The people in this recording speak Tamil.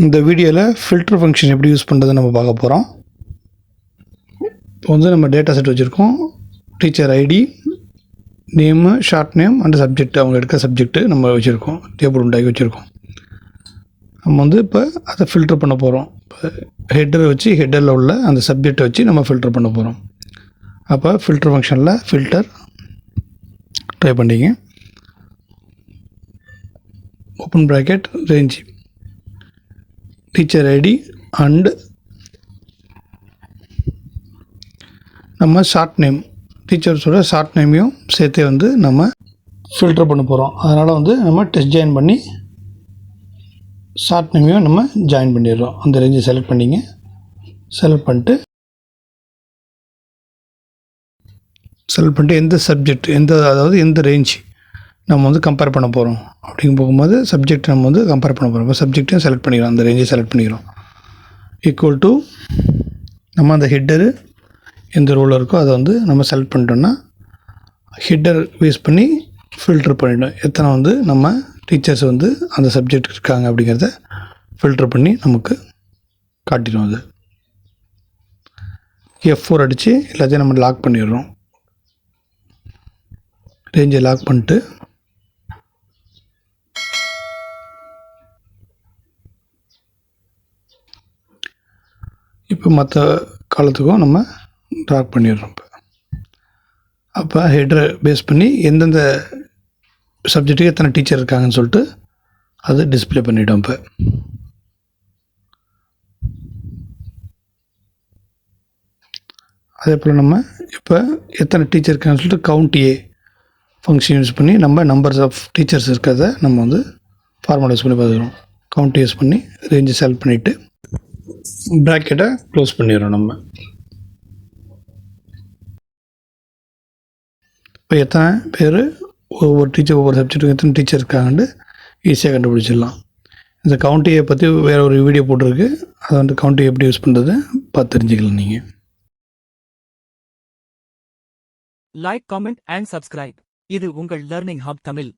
இந்த வீடியோவில் ஃபில்டர் ஃபங்க்ஷன் எப்படி யூஸ் பண்ணுறது நம்ம பார்க்க போகிறோம். இப்போ வந்து நம்ம டேட்டா செட் வச்சுருக்கோம். Teacher ID, name, short name and subject, அவங்க எடுக்க சப்ஜெக்ட்டு நம்ம வச்சுருக்கோம், டேபிள் உண்டாக்கி வச்சுருக்கோம். நம்ம வந்து இப்போ அதை ஃபில்டர் பண்ண போகிறோம். இப்போ ஹெட்டரை வச்சு ஹெட்டரில் உள்ள அந்த சப்ஜெக்டை வச்சு நம்ம ஃபில்டர் பண்ண போகிறோம். அப்போ ஃபில்டர் ஃபங்க்ஷனில் ஃபில்டர் ட்ரை பண்ணிங்க. Open bracket range teacher ID and நம்ம ஷார்ட் நேம், டீச்சர்ஸோட ஷார்ட் நேமையும் சேர்த்தே வந்து நம்ம ஃபில்டர் பண்ண போகிறோம். அதனால் வந்து நம்ம டெஸ்ட் ஜாயின் பண்ணி ஷார்ட் நேமையும் நம்ம ஜாயின் பண்ணிடுறோம். அந்த ரேஞ்சை செலக்ட் பண்ணிங்க. செலக்ட் பண்ணிட்டு எந்த சப்ஜெக்ட் அதாவது எந்த ரேஞ்ச் நம்ம வந்து கம்பேர் பண்ண போகிறோம் அப்படிங்க போகும்போது சப்ஜெக்ட் நம்ம வந்து கம்பேர் பண்ண போகிறோம். இப்போ சப்ஜெக்டையும் செலக்ட் பண்ணிக்கிறோம், அந்த ரேஞ்சை செலக்ட் பண்ணிக்கிறோம். ஈக்குவல் டு நம்ம அந்த ஹெட்டரு எந்த ரோவில் இருக்கோ அதை வந்து நம்ம செலக்ட் பண்ணிட்டோம்னா ஹெட்டர் பேஸ் பண்ணி ஃபில்டர் பண்ணிட்டோம். எத்தனை வந்து நம்ம டீச்சர்ஸ் வந்து அந்த சப்ஜெக்ட் இருக்காங்க அப்படிங்கிறத ஃபில்டர் பண்ணி நமக்கு காட்டிடும். அது F4 அடித்து எல்லாத்தையும் நம்ம லாக் பண்ணிடுறோம். ரேஞ்சை லாக் பண்ணிட்டு இப்போ மற்ற காலத்துக்கும் நம்ம ட்ராக் பண்ணிடுறோம். அப்போ ஹெட்டரை பேஸ் பண்ணி எந்தெந்த சப்ஜெக்ட்டுக்கு எத்தனை டீச்சர் இருக்காங்கன்னு சொல்லிட்டு அது டிஸ்பிளே பண்ணிவிட்டோம். இப்போ அதே போல் நம்ம இப்போ எத்தனை டீச்சர் இருக்காங்கன்னு சொல்லிட்டு கவுண்ட் ஏ ஃபங்க்ஷன் யூஸ் பண்ணி நம்ம நம்பர்ஸ் ஆஃப் டீச்சர்ஸ் இருக்கிறத நம்ம வந்து ஃபார்முலா யூஸ் பண்ணி பார்த்துக்கிறோம். கவுண்ட் யூஸ் பண்ணி ரேஞ்சை செலக்ட் பண்ணிவிட்டு ப்ராக்கெட்டை க்ளோஸ் பண்ணிடுறோம். நம்ம இப்போ எத்தனை பேர் ஒவ்வொரு டீச்சர் ஒவ்வொரு சப்ஜெக்ட்டுக்கு எத்தனை டீச்சர் இருக்காங்கன்னு ஈஸியாக கண்டுபிடிச்சிடலாம். இந்த கவுண்டியை பற்றி வேறு ஒரு வீடியோ போட்டிருக்கு, அதை வந்து கவுண்டி எப்படி யூஸ் பண்ணுறது பார்த்து தெரிஞ்சுக்கலாம். நீங்கள் லைக், காமெண்ட் அண்ட் சப்ஸ்கிரைப். இது உங்கள் லர்னிங் ஹப் தமிழ்.